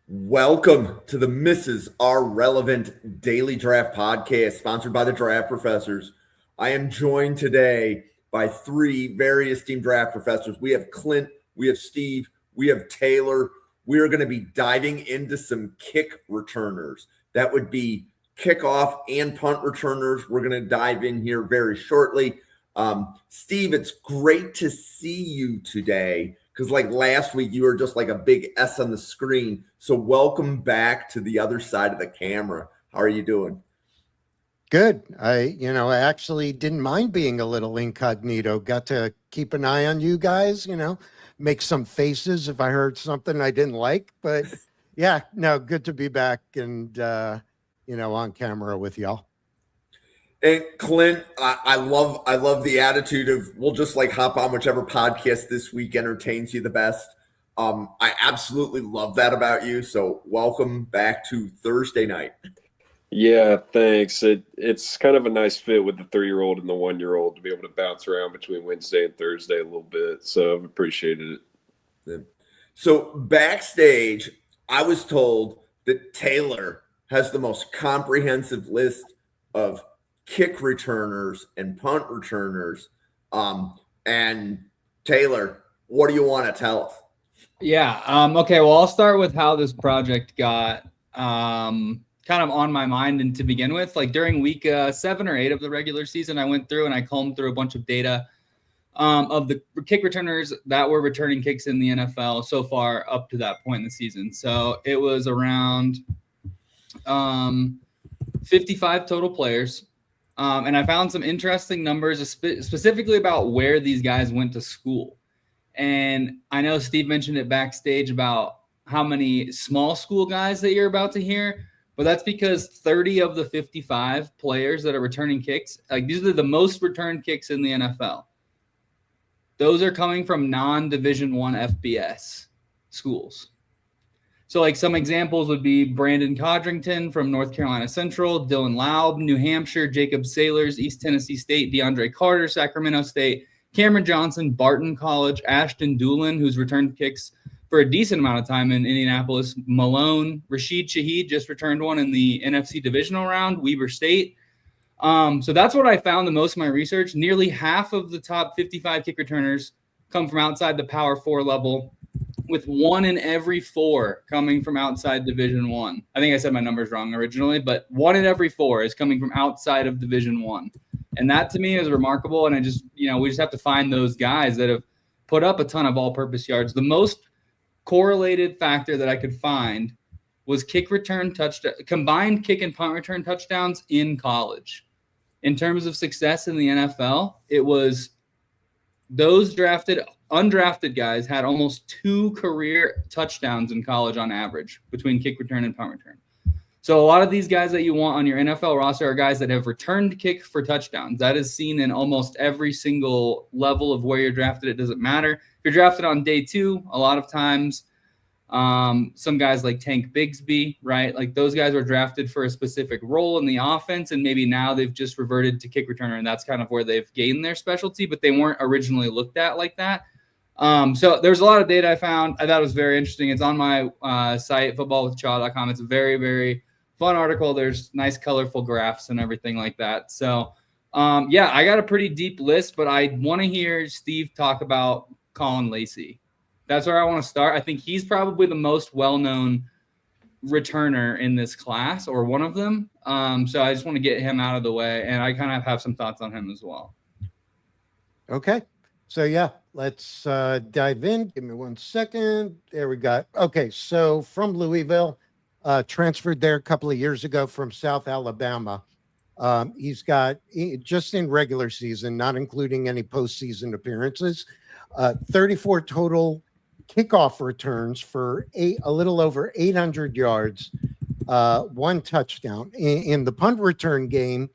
Welcome to the Mrs. R Relevant Daily Draft Podcast, sponsored by the Draft Professors. I am joined today by three very esteemed draft professors. We have Clint, we have Steve, we have Taylor. We are going to be diving into some kick returners. That would be kickoff and punt returners. We're going to dive in here very shortly. Steve, it's great to see you today because like last week you were just like a big S on the screen. So welcome back to the other side of the camera. How are you doing? Good. I actually didn't mind being a little incognito. Got to keep an eye on you guys, make some faces if I heard something I didn't like. But yeah, no, good to be back and, on camera with y'all. And Clint, I love the attitude of we'll just like hop on whichever podcast this week entertains you the best. I absolutely love that about you. So welcome back to Thursday night. Yeah, thanks. It's kind of a nice fit with the 3-year-old and the 1-year-old to be able to bounce around between Wednesday and Thursday a little bit. So I've appreciated it. So backstage, I was told that Taylor has the most comprehensive list of kick returners and punt returners. And Taylor, what do you want to tell us? Yeah. Okay. Well, I'll start with how this project got kind of on my mind. And to begin with, like during week 7 or 8 of the regular season, I went through and I combed through a bunch of data of the kick returners that were returning kicks in the NFL so far up to that point in the season. So it was around 55 total players. And I found some interesting numbers specifically about where these guys went to school. And I know Steve mentioned it backstage about how many small school guys that you're about to hear, but that's because 30 of the 55 players that are returning kicks, like these are the most returned kicks in the NFL. Those are coming from non-Division I FBS schools. So like some examples would be Brandon Codrington from North Carolina Central, Dylan Laub, New Hampshire, Jacob Sailors, East Tennessee State, DeAndre Carter, Sacramento State, Cameron Johnson, Barton College, Ashton Doolin, who's returned kicks for a decent amount of time in Indianapolis, Malone, Rashid Shaheed just returned one in the NFC divisional round, Weber State. So that's what I found the most in my research. Nearly half of the top 55 kick returners come from outside the Power 4 level, with 1 in every 4 coming from outside Division I. I think I said my numbers wrong originally, but 1 in every 4 is coming from outside of Division I. And that to me is remarkable. And I just, we just have to find those guys that have put up a ton of all-purpose yards. The most correlated factor that I could find was kick return touchdown, combined kick and punt return touchdowns in college. In terms of success in the NFL, it was those undrafted guys had almost 2 career touchdowns in college on average between kick return and punt return. So a lot of these guys that you want on your NFL roster are guys that have returned kick for touchdowns. That is seen in almost every single level of where you're drafted. It doesn't matter. If you're drafted on day 2, a lot of times some guys like Tank Bigsby, right? Like those guys were drafted for a specific role in the offense, and maybe now they've just reverted to kick returner, and that's kind of where they've gained their specialty, but they weren't originally looked at like that. So there's a lot of data I found. I thought it was very interesting. It's on my site, footballwithchaw.com. It's a very, very fun article. There's nice, colorful graphs and everything like that. So, yeah, I got a pretty deep list, but I want to hear Steve talk about Colin Lacey. That's where I want to start. I think he's probably the most well-known returner in this class, or one of them. So I just want to get him out of the way, and I kind of have some thoughts on him as well. Okay. So, yeah, let's dive in. Give me 1 second. There we go. Okay, so from Louisville, transferred there a couple of years ago from South Alabama. He's got, just in regular season, not including any postseason appearances, 34 total kickoff returns for a little over 800 yards, 1 touchdown. In the punt return game,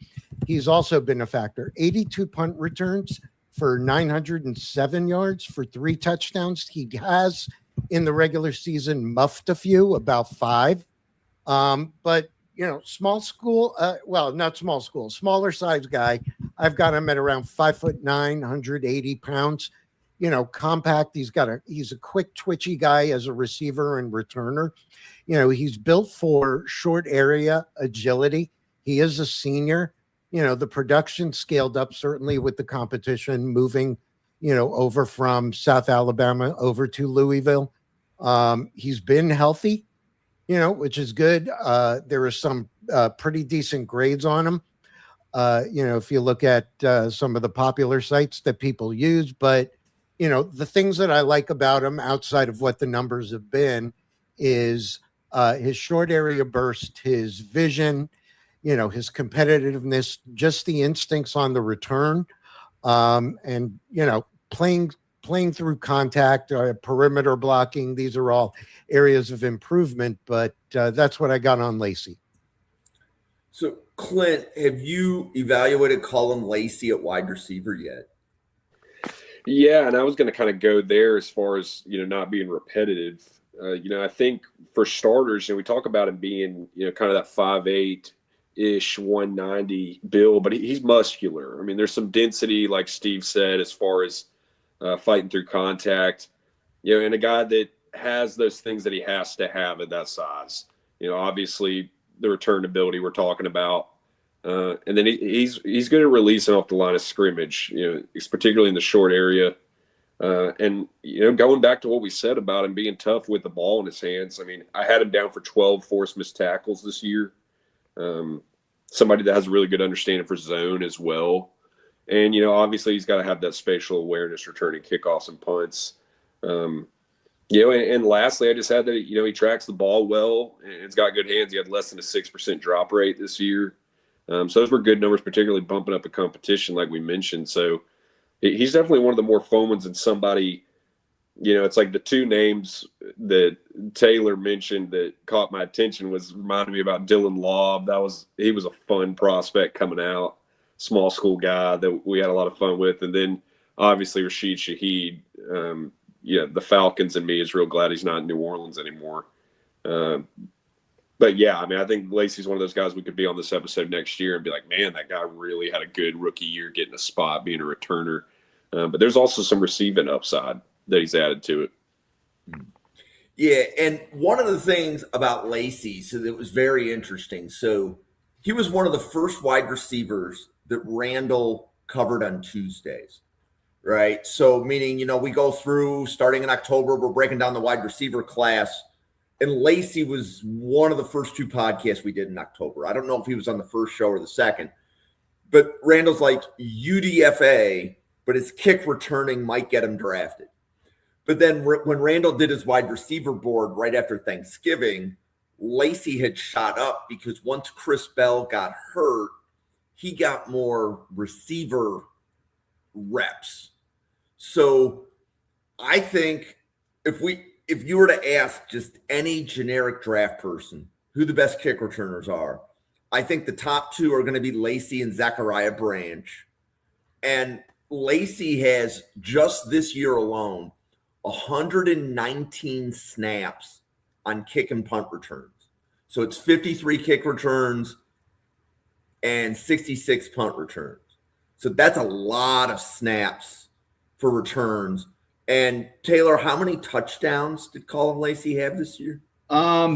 he's also been a factor. 82 punt returns for 907 yards for 3 touchdowns. He has, in the regular season, muffed a few, about 5. But, small school, not small school, smaller size guy. I've got him at around 5'9", 180 pounds. compact. He's a quick, twitchy guy as a receiver and returner. He's built for short area agility. He is a senior. The production scaled up certainly with the competition moving, over from South Alabama over to Louisville. He's been healthy, which is good. There are some pretty decent grades on him. If you look at some of the popular sites that people use, but the things that I like about him outside of what the numbers have been is his short area burst, his vision, his competitiveness, just the instincts on the return, and playing through contact, perimeter blocking. These are all areas of improvement, but that's what I got on Lacy. So, Clint, have you evaluated Colin Lacy at wide receiver yet? Yeah, and I was going to kind of go there as far as, not being repetitive. I think for starters, we talk about him being, kind of that 5'8"-ish, 190 build, but he's muscular. I mean, there's some density, like Steve said, as far as fighting through contact, and a guy that has those things that he has to have at that size. Obviously the return ability we're talking about. And then he's good at releasing off the line of scrimmage, particularly in the short area. And going back to what we said about him being tough with the ball in his hands. I mean, I had him down for 12 forced missed tackles this year. Somebody that has a really good understanding for zone as well. And, obviously he's got to have that spatial awareness returning kickoffs and punts. And lastly, I just had that, he tracks the ball well and it's got good hands. He had less than a 6% drop rate this year. So those were good numbers, particularly bumping up a competition like we mentioned. So he's definitely one of the more fun ones, and somebody, it's like the two names that Taylor mentioned that caught my attention was reminding me about Dylan Laub. He was a fun prospect coming out, small school guy that we had a lot of fun with. And then obviously Rashid Shaheed, the Falcons and me is real glad he's not in New Orleans anymore. But yeah, I mean, I think Lacy's one of those guys we could be on this episode next year and be like, man, that guy really had a good rookie year getting a spot, being a returner. But there's also some receiving upside that he's added to it. Yeah, and one of the things about Lacy, so that was very interesting. So he was one of the first wide receivers that Randall covered on Tuesdays, right? So meaning, we go through starting in October, we're breaking down the wide receiver class. And Lacy was one of the first two podcasts we did in October. I don't know if he was on the first show or the second, but Randall's like UDFA, but his kick returning might get him drafted. But then when Randall did his wide receiver board right after Thanksgiving, Lacy had shot up because once Chris Bell got hurt, he got more receiver reps. So I think if you were to ask just any generic draft person who the best kick returners are, I think the top two are going to be Lacy and Zachariah Branch. And Lacy has just this year alone 119 snaps on kick and punt returns. So it's 53 kick returns and 66 punt returns. So that's a lot of snaps for returns. And Taylor, how many touchdowns did Colin Lacy have this year?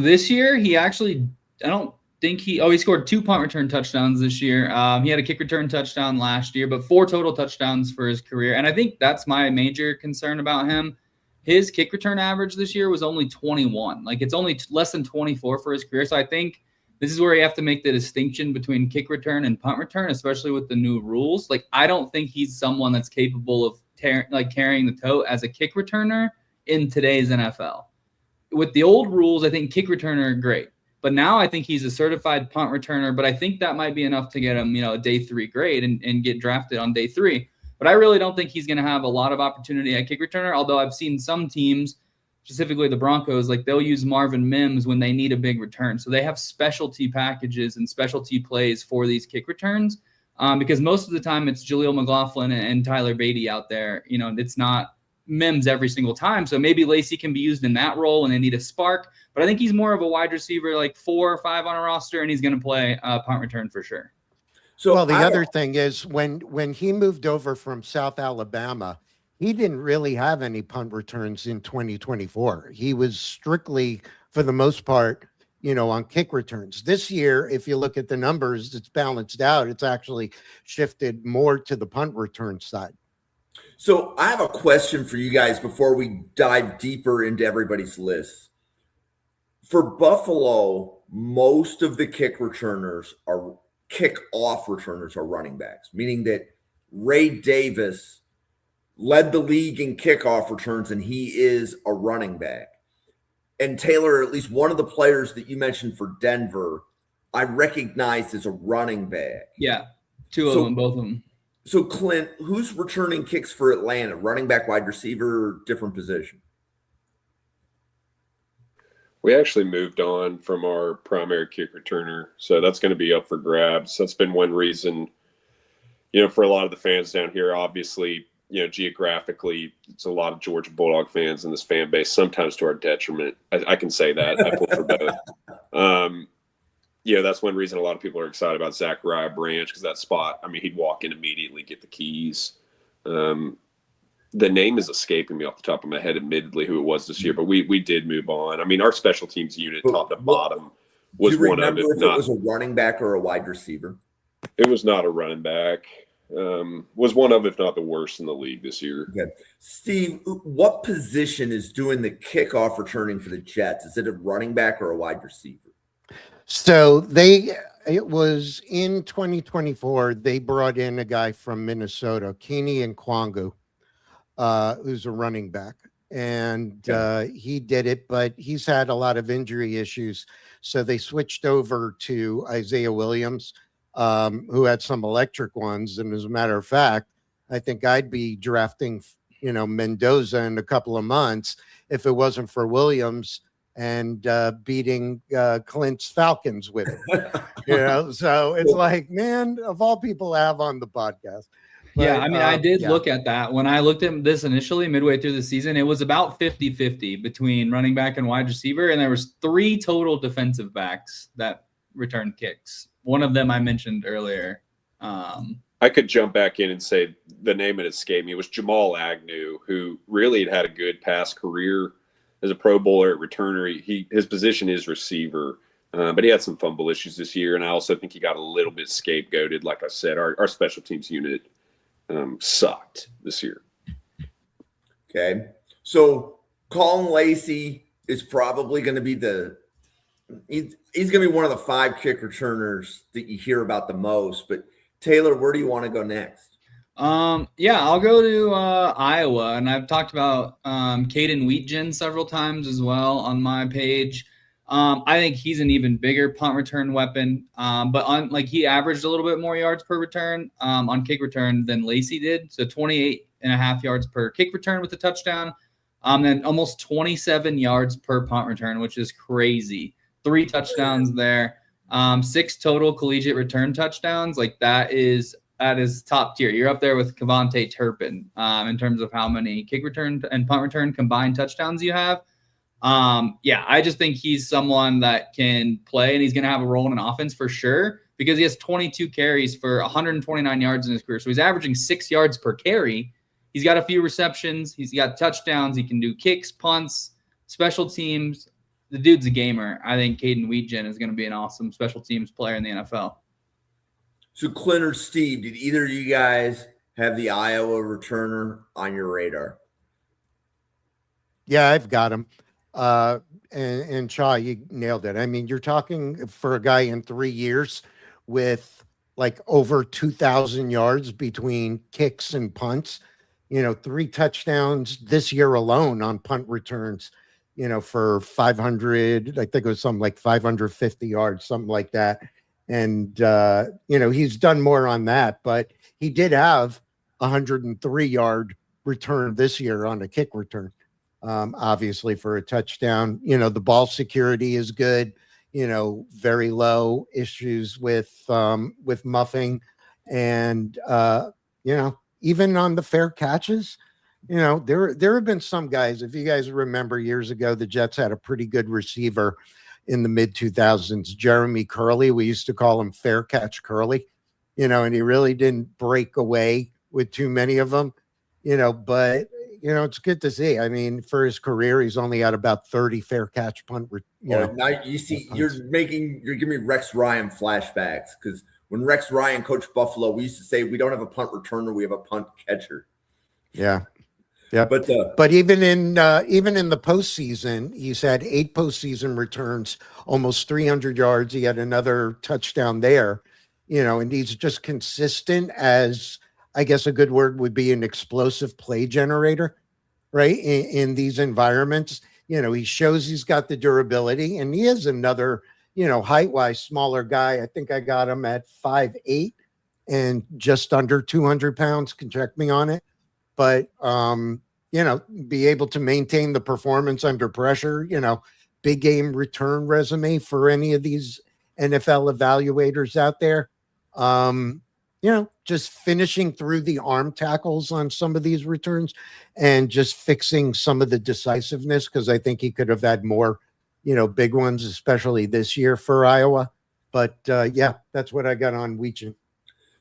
This year he actually, I don't think he scored 2 punt return touchdowns this year. He had a kick return touchdown last year, but 4 total touchdowns for his career. And I think that's my major concern about him. His kick return average this year was only 21. Like it's only less than 24 for his career. So I think this is where you have to make the distinction between kick return and punt return, especially with the new rules. Like I don't think he's someone that's capable of carrying the tote as a kick returner in today's NFL. With the old rules, I think kick returner are great. But now I think he's a certified punt returner, but I think that might be enough to get him, a day 3 grade and get drafted on day 3. But I really don't think he's going to have a lot of opportunity at kick returner, although I've seen some teams, specifically the Broncos, like they'll use Marvin Mims when they need a big return. So they have specialty packages and specialty plays for these kick returns. Because most of the time it's Jaleel McLaughlin and Tyler Beatty out there. It's not Mims every single time. So maybe Lacy can be used in that role when they need a spark. But I think he's more of a wide receiver, like 4 or 5 on a roster, and he's going to play punt return for sure. So the other thing is when he moved over from South Alabama, he didn't really have any punt returns in 2024. He was strictly, for the most part, on kick returns. This year, if you look at the numbers, it's balanced out. It's actually shifted more to the punt return side. So I have a question for you guys before we dive deeper into everybody's list. For Buffalo, most of the kick-off returners are running backs, meaning that Ray Davis led the league in kickoff returns, and he is a running back. And Taylor, at least one of the players that you mentioned for Denver, I recognized as a running back. Yeah, two of them, both of them. So, Clint, who's returning kicks for Atlanta? Running back, wide receiver, or different position? We actually moved on from our primary kick returner, so that's going to be up for grabs. That's been one reason, for a lot of the fans down here, obviously, geographically, it's a lot of Georgia Bulldog fans in this fan base, sometimes to our detriment. I can say that. I pull for both. That's one reason a lot of people are excited about Zachariah Branch, because that spot, he'd walk in immediately, get the keys. The name is escaping me off the top of my head, admittedly, who it was this year, but we did move on. Our special teams unit, top to bottom, was one of it. If it was a running back or a wide receiver? It was not a running back. Was one of, if not the worst in the league this year. Okay. Steve, what position is doing the kickoff returning for the Jets? Is it a running back or a wide receiver? So it was in 2024, they brought in a guy from Minnesota, Kenny Nkwangu, who's a running back. And he did it, but he's had a lot of injury issues. So they switched over to Isaiah Williams, who had some electric ones. And as a matter of fact, I think I'd be drafting, Mendoza in a couple of months if it wasn't for Williams and beating Clint's Falcons with it. So it's like, man, of all people to have on the podcast. But, I did look at that. When I looked at this initially midway through the season, it was about 50-50 between running back and wide receiver. And there was 3 total defensive backs that returned kicks. One of them I mentioned earlier. I could jump back in and say the name that escaped me was Jamal Agnew, who really had a good past career as a Pro Bowler at returner. His position is receiver, but he had some fumble issues this year. And I also think he got a little bit scapegoated. Like I said, our special teams unit sucked this year. Okay. So Colin Lacey is probably going to be he's going to be one of the 5 kick returners that you hear about the most. But Taylor, where do you want to go next? I'll go to Iowa, and I've talked about Caden Wheatgen several times as well on my page. I think he's an even bigger punt return weapon, but he averaged a little bit more yards per return on kick return than Lacey did. So 28.5 yards per kick return with a touchdown, then almost 27 yards per punt return, which is crazy. 3 touchdowns there, 6 total collegiate return touchdowns. That is top tier. You're up there with Kevontae Turpin in terms of how many kick return and punt return combined touchdowns you have. I just think he's someone that can play, and he's going to have a role in an offense for sure, because he has 22 carries for 129 yards in his career. So he's averaging 6 yards per carry. He's got a few receptions. He's got touchdowns. He can do kicks, punts, special teams. The dude's a gamer. I think Caden Wheatgen is going to be an awesome special teams player in the NFL. So Clint or Steve, did either of you guys have the Iowa returner on your radar? Yeah, I've got him. And Shaw, you nailed it. You're talking for a guy in 3 years with over 2,000 yards between kicks and punts, 3 touchdowns this year alone on punt returns, for 500, I think it was something like 550 yards, something like that. And, he's done more on that, but he did have 103-yard return this year on a kick return. Obviously for a touchdown. The ball security is good, very low issues with muffing, and even on the fair catches, there have been some guys, if you guys remember years ago, the Jets had a pretty good receiver in the mid 2000s, Jeremy Curley. We used to call him Fair Catch Curley, and he really didn't break away with too many of them. but it's good to see. I mean, for his career, he's only had about 30 fair catch punt. Now you see, you're giving me Rex Ryan flashbacks, because when Rex Ryan coached Buffalo, we used to say we don't have a punt returner, we have a punt catcher. Yeah. Yeah. But even in the postseason, he's had 8 postseason returns, almost 300 yards. He had another touchdown there, and he's just consistent as, I guess a good word would be, an explosive play generator, right? In these environments, he shows he's got the durability, and he is another, height-wise smaller guy. I think I got him at 5'8" and just under 200 pounds. Can check me on it. But, be able to maintain the performance under pressure, big game return resume for any of these NFL evaluators out there. Just finishing through the arm tackles on some of these returns and just fixing some of the decisiveness, because I think he could have had more, big ones, especially this year for Iowa. But, that's what I got on Weechin.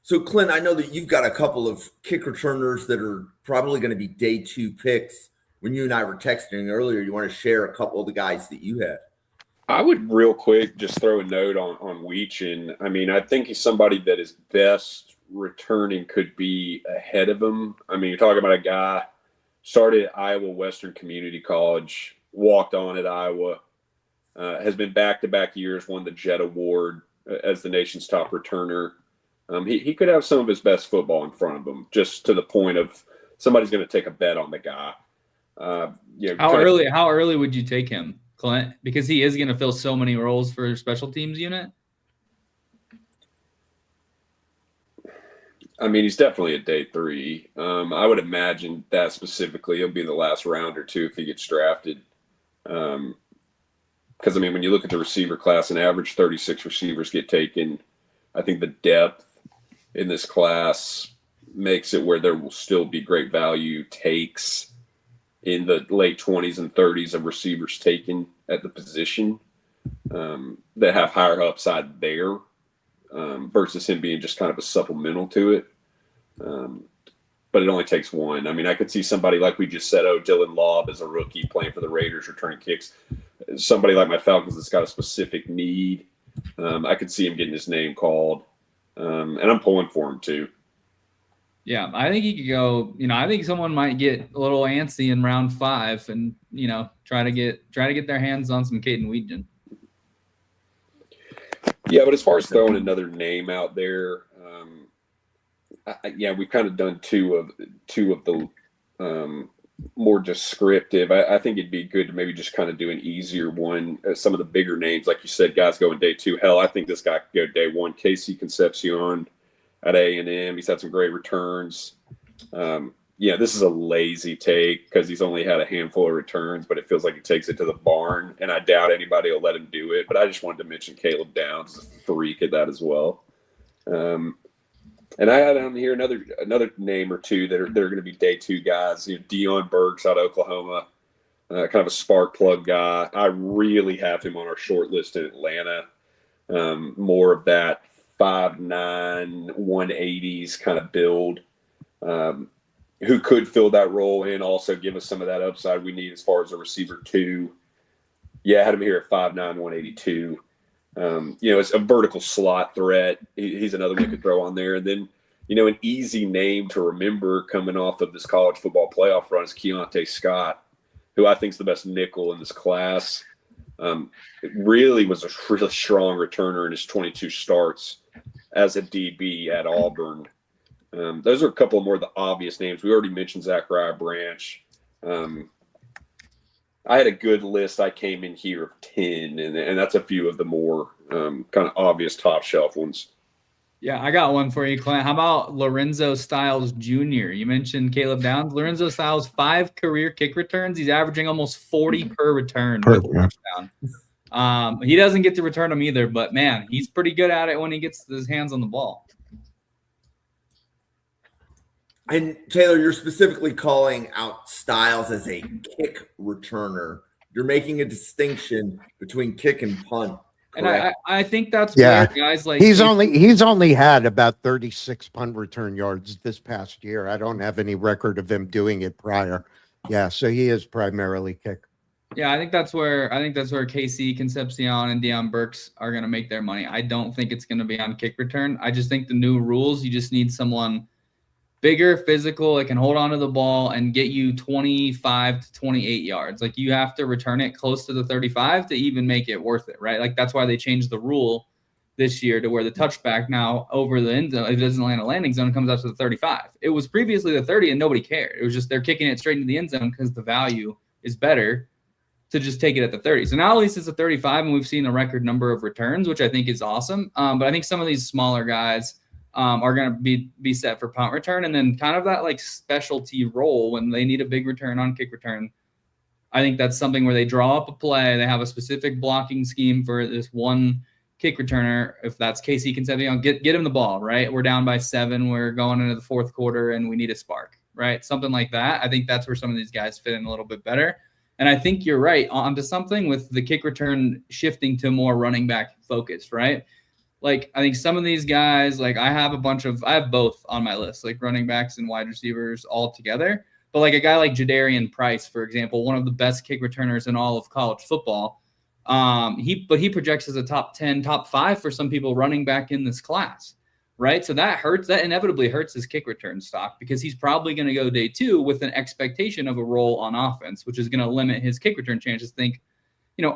So, Clint, I know that you've got a couple of kick returners that are probably going to be day 2 picks. When you and I were texting earlier, you want to share a couple of the guys that you had? I would real quick just throw a note on Weechin. I mean, I think he's somebody that his best returning could be ahead of him. I mean, you're talking about a guy started at Iowa Western Community College, walked on at Iowa, has been back-to-back years, won the Jet Award as the nation's top returner. He could have some of his best football in front of him, just to the point of somebody's going to take a bet on the guy. How early would you take him, Clint? Because he is going to fill so many roles for special teams unit. I mean, he's definitely a day 3. I would imagine that specifically he'll be in the last round or 2 if he gets drafted. Because, I mean, when you look at the receiver class, an average 36 receivers get taken. I think the depth in this class makes it where there will still be great value takes in the late 20s and 30s of receivers taken at the position that have higher upside there versus him being just kind of a supplemental to it. But it only takes one. I mean, I could see somebody like we just said, Dylan Laub as a rookie playing for the Raiders, returning kicks. Somebody like my Falcons that's got a specific need. I could see him getting his name called. And I'm pulling for him too. Yeah, I think he could go. I think someone might get a little antsy in round 5 and try to get their hands on some Caden Weeden. Yeah, but as far as throwing another name out there, we've kind of done two of the more descriptive. I think it'd be good to maybe just kind of do an easier one. Some of the bigger names, like you said, guys going day 2. Hell, I think this guy could go day 1. Casey Concepcion at A&M. He's had some great returns. This is a lazy take because he's only had a handful of returns, but it feels like he takes it to the barn, and I doubt anybody will let him do it. But I just wanted to mention Caleb Downs, a freak at that as well. And I had on here another name or two that are going to be day 2 guys. Dion Burks out of Oklahoma, kind of a spark plug guy. I really have him on our short list in Atlanta. More of that 5'9", 180s kind of build, who could fill that role and also give us some of that upside we need as far as a receiver 2. Yeah, I had him here at 5'9", 182. It's a vertical slot threat. He's another one we could throw on there. And then, an easy name to remember coming off of this college football playoff run is Keontae Scott, who I think is the best nickel in this class. It really was a really strong returner in his 22 starts as a DB at Auburn. Those are a couple of more of the obvious names. We already mentioned Zachariah Branch. I had a good list. I came in here of 10, and that's a few of the more kind of obvious top shelf ones. Yeah, I got one for you, Clint. How about Lorenzo Styles Jr.? You mentioned Caleb Downs. Lorenzo Styles, 5 career kick returns. He's averaging almost 40 per return with a touchdown. He doesn't get to return them either, but, man, he's pretty good at it when he gets his hands on the ball. And Taylor, you're specifically calling out Styles as a kick returner. You're making a distinction between kick and punt. And I think that's Yeah. where guys like He's only had about 36 punt return yards this past year. I don't have any record of him doing it prior. Yeah, so he is primarily kick. Yeah, I think that's where Casey Concepcion and Deion Burks are going to make their money. I don't think it's going to be on kick return. I just think the new rules, you just need someone bigger, physical, that can hold on to the ball and get you 25 to 28 yards. Like, you have to return it close to the 35 to even make it worth it, right? Like, that's why they changed the rule this year to where the touchback now over the end zone, if it doesn't land a landing zone, it comes out to the 35. It was previously the 30 and nobody cared. It was just they're kicking it straight into the end zone because the value is better to just take it at the 30. So now at least it's a 35, and we've seen a record number of returns, which I think is awesome. But I think some of these smaller guys are going to be set for punt return, and then kind of that like specialty role when they need a big return on kick return. I think that's something where they draw up a play. They have a specific blocking scheme for this one kick returner. If that's Casey Concepcion, get him the ball, right? We're down by 7. We're going into the fourth quarter, and we need a spark, right? Something like that. I think that's where some of these guys fit in a little bit better. And I think you're right onto something with the kick return shifting to more running back focused, right? Like, I think some of these guys, like I have both on my list, like running backs and wide receivers all together. But like a guy like Jadarian Price, for example, one of the best kick returners in all of college football. He projects as a top 10, top 5 for some people running back in this class. Right. So that inevitably hurts his kick return stock because he's probably going to go day 2 with an expectation of a role on offense, which is going to limit his kick return chances. Think,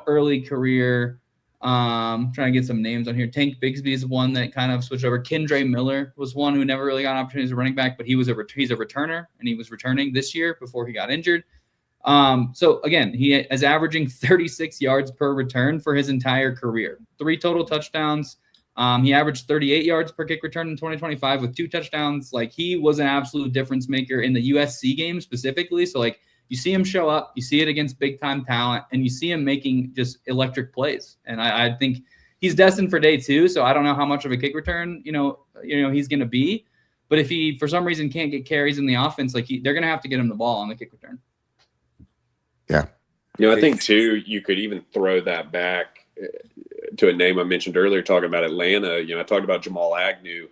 early career, trying to get some names on here. Tank Bigsby is one that kind of switched over. Kendre Miller was one who never really got an opportunity as a running back, but he's a returner, and he was returning this year before he got injured. So again, he is averaging 36 yards per return for his entire career, 3 total touchdowns. He averaged 38 yards per kick return in 2025 with 2 touchdowns. Like, he was an absolute difference maker in the USC game specifically. So like, you see him show up, you see it against big time talent, and you see him making just electric plays. And I think he's destined for day 2. So I don't know how much of a kick return, he's going to be, but if he, for some reason, can't get carries in the offense, like they're going to have to get him the ball on the kick return. Yeah. I think too, you could even throw that back to a name I mentioned earlier, talking about Atlanta. I talked about Jamal Agnew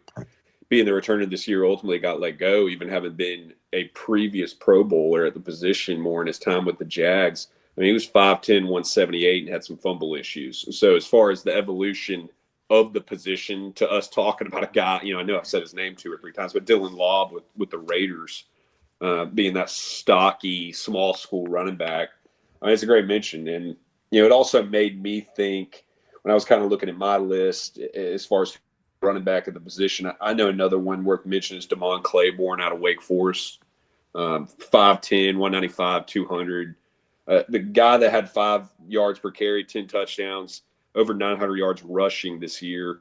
being the returner this year, ultimately got let go, even having been a previous Pro Bowler at the position more in his time with the Jags. I mean, he was 5'10", 178 and had some fumble issues. So as far as the evolution of the position, to us talking about a guy, I know I've said his name 2 or 3 times, but Dylan Laub with the Raiders, being that stocky, small school running back, it's a great mention. And, it also made me think, when I was kind of looking at my list as far as running back at the position, I know another one worth mentioning is Damon Claiborne out of Wake Forest, 5'10", 195, 200. The guy that had 5 yards per carry, 10 touchdowns, over 900 yards rushing this year.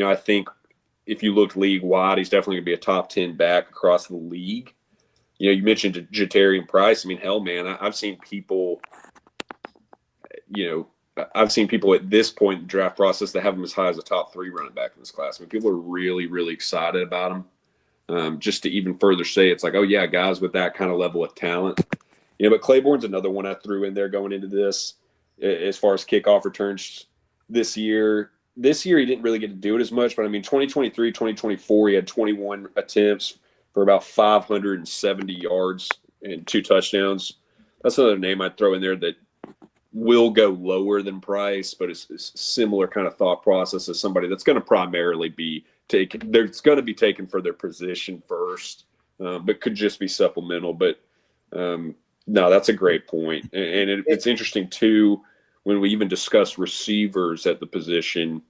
I think if you looked league-wide, he's definitely going to be a top 10 back across the league. You mentioned Jadarian Price. I mean, hell, man, I've seen people – I've seen people at this point in the draft process that have him as high as a top 3 running back in this class. I mean, people are really, really excited about him. Just to even further say, it's like, oh yeah, guys with that kind of level of talent. But Claiborne's another one I threw in there going into this as far as kickoff returns this year. This year he didn't really get to do it as much, but I mean, 2023, 2024, he had 21 attempts for about 570 yards and 2 touchdowns. That's another name I'd throw in there that will go lower than Price, but it's similar kind of thought process as somebody that's going to primarily be taken. There's going to be taken for their position first, but could just be supplemental. But no, that's a great point. And it's interesting too, when we even discuss receivers at the position,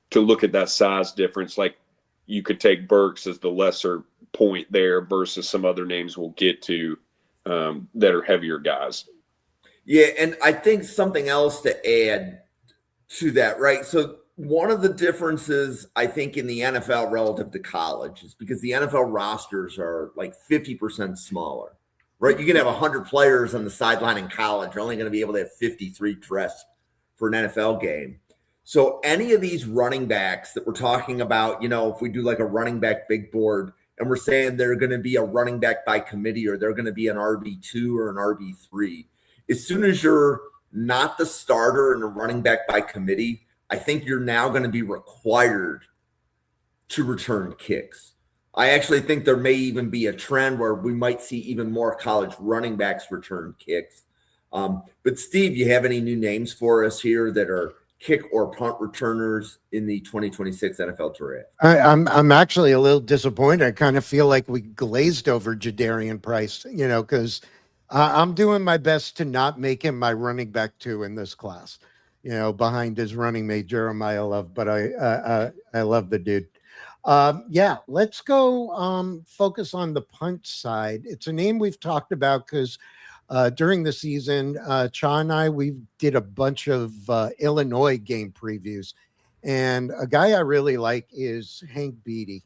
to look at that size difference. Like, you could take Burks as the lesser point there versus some other names we'll get to that are heavier guys. Yeah, and I think something else to add to that, right? So one of the differences, I think, in the NFL relative to college is because the NFL rosters are like 50% smaller, right? You can have 100 players on the sideline in college. You're only going to be able to have 53 dressed for an NFL game. So any of these running backs that we're talking about, if we do like a running back big board and we're saying they're going to be a running back by committee or they're going to be an RB2 or an RB3, as soon as you're not the starter and a running back by committee, I think you're now going to be required to return kicks. I actually think there may even be a trend where we might see even more college running backs return kicks. But Steve, you have any new names for us here that are kick or punt returners in the 2026 NFL draft? I'm actually a little disappointed. I kind of feel like we glazed over Jadarian Price, because I'm doing my best to not make him my running back 2 in this class, behind his running mate Jeremiah Love. But I love the dude. Let's go focus on the punt side. It's a name we've talked about because during the season, Cha and I, we did a bunch of Illinois game previews. And a guy I really like is Hank Beatty.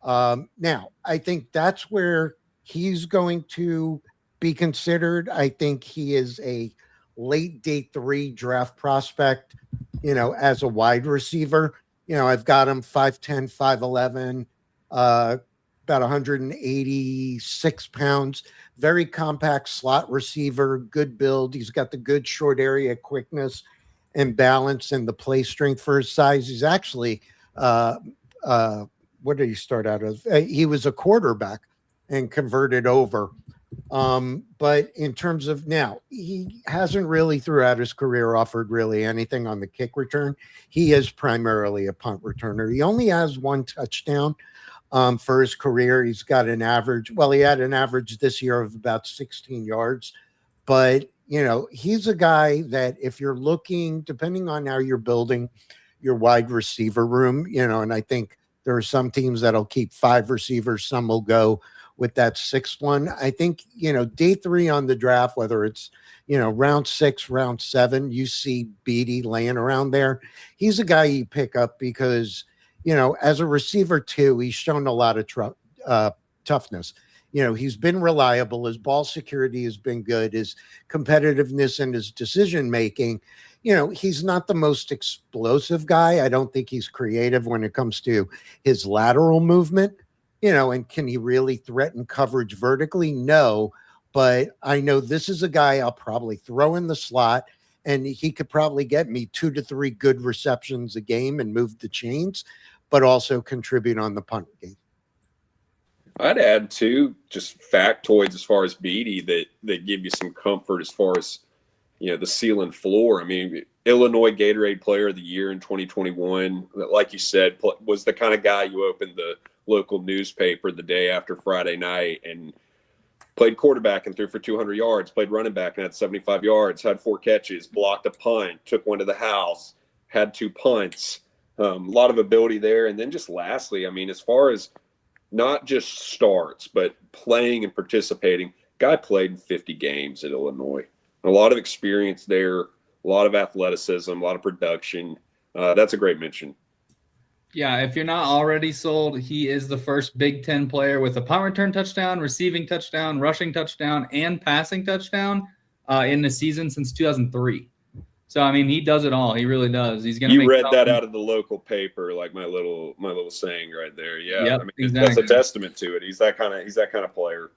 Now, I think that's where he's going to be considered. I think he is a late day 3 draft prospect, as a wide receiver. I've got him 5'10", 5'11", about 186 pounds, very compact slot receiver, good build. He's got the good short area quickness and balance and the play strength for his size. He's actually, what did he start out as? He was a quarterback and converted over. But in terms of now, he hasn't really throughout his career offered really anything on the kick return. He is primarily a punt returner. He only has 1 touchdown for his career. He's got an average. Well, he had an average this year of about 16 yards, but he's a guy that if you're looking, depending on how you're building your wide receiver room, and I think there are some teams that'll keep 5 receivers. Some will go with that 6th one. I think, day 3 on the draft, whether it's, round 6, round 7, you see Beatty laying around there. He's a guy you pick up because, as a receiver too, he's shown a lot of toughness. He's been reliable. His ball security has been good. His competitiveness and his decision-making, he's not the most explosive guy. I don't think he's creative when it comes to his lateral movement, and can he really threaten coverage vertically? No, but I know this is a guy I'll probably throw in the slot and he could probably get me 2 to 3 good receptions a game and move the chains, but also contribute on the punt game. I'd add too, just factoids as far as Beatty that give you some comfort as far as, the ceiling floor. I mean, Illinois Gatorade Player of the Year in 2021, like you said, was the kind of guy you opened the local newspaper the day after Friday night and played quarterback and threw for 200 yards, played running back and had 75 yards, had 4 catches, blocked a punt, took one to the house, had 2 punts. A lot of ability there. And then just lastly, I mean, as far as not just starts, but playing and participating, guy played in 50 games at Illinois. A lot of experience there, a lot of athleticism, a lot of production. That's a great mention. Yeah, if you're not already sold, he is the first Big Ten player with a punt return touchdown, receiving touchdown, rushing touchdown, and passing touchdown in the season since 2003. So I mean, he does it all. He really does. He's gonna. You read that out of the local paper, like my little saying right there. Yeah, yep, I mean, exactly. That's a testament to it. He's that kind of player.